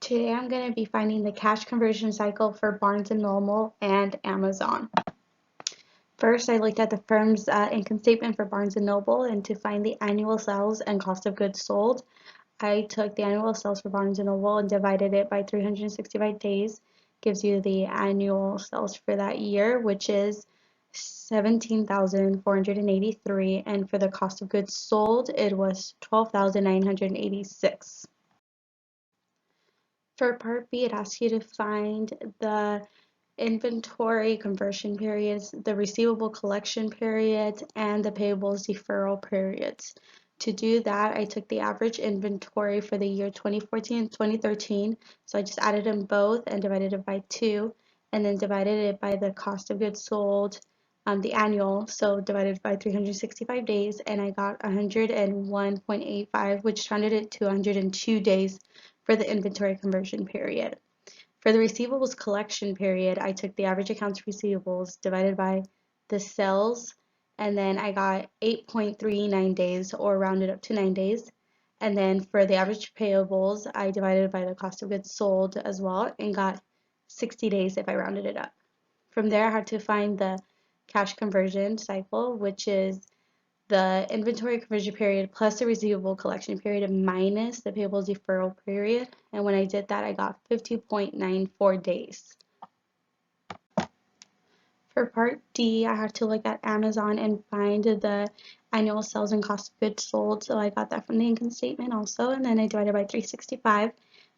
Today I'm going to be finding the cash conversion cycle for Barnes & Noble and Amazon. First, I looked at the firm's income statement for Barnes & Noble, and to find the annual sales and cost of goods sold, I took the annual sales for Barnes & Noble and divided it by 365 days. Gives you the annual sales for that year, which is 17,483, and for the cost of goods sold, it was 12,986. For Part B, it asks you to find the inventory conversion periods, the receivable collection periods, and the payables deferral periods. To do that, I took the average inventory for the year 2014 and 2013, so I just added them both and divided it by 2, and then divided it by the cost of goods sold, the annual, so divided by 365 days, and I got 101.85, which rounded it to 102 days for the inventory conversion period. For the receivables collection period, I took the average accounts receivables divided by the sales, and then I got 8.39 days, or rounded up to 9 days. And then for the average payables, I divided by the cost of goods sold as well, and got 60 days if I rounded it up. From there, I had to find the cash conversion cycle, which is the inventory conversion period plus the receivable collection period minus the payable deferral period. And when I did that, I got 50.94 days. For Part D, I had to look at Amazon and find the annual sales and cost of goods sold. So I got that from the income statement also, and then I divided by 365.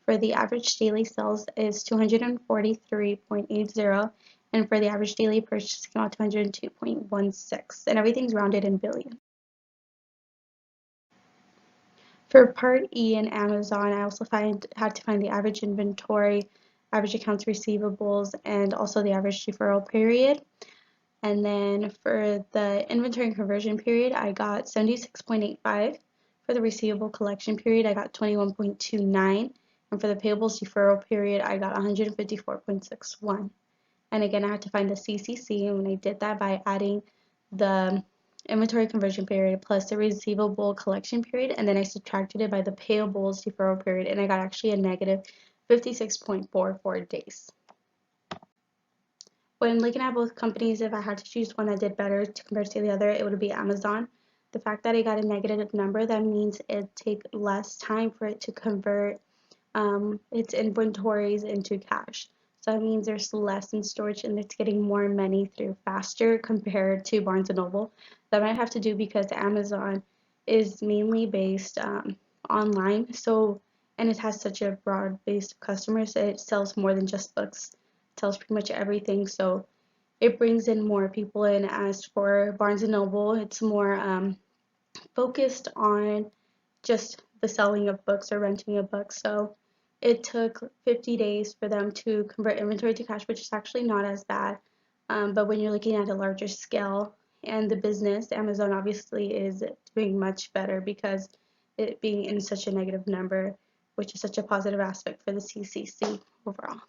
For the average daily sales is 243.80, and for the average daily purchase came out to 202.16, and everything's rounded in billion. For Part E in Amazon, I also had to find the average inventory, average accounts receivables, and also the average deferral period. And then for the inventory conversion period, I got 76.85. For the receivable collection period, I got 21.29. And for the payables deferral period, I got 154.61. And again, I had to find the CCC, and when I did that by adding the inventory conversion period plus the receivable collection period, and then I subtracted it by the payables deferral period, and I got actually a negative 56.44 days. When looking at both companies, if I had to choose one that did better compared to the other, it would be Amazon. The fact that I got a negative number, that means it'd take less time for it to convert its inventories into cash. So that means there's less in storage and it's getting more money through faster compared to Barnes & Noble. That might have to do because Amazon is mainly based online, and it has such a broad base of customers. It sells more than just books. It sells pretty much everything, so it brings in more people in. As for Barnes & Noble, it's more focused on just the selling of books or renting of books. So it took 50 days for them to convert inventory to cash, which is actually not as bad. But when you're looking at a larger scale and the business, Amazon obviously is doing much better because it being in such a negative number, which is such a positive aspect for the CCC overall.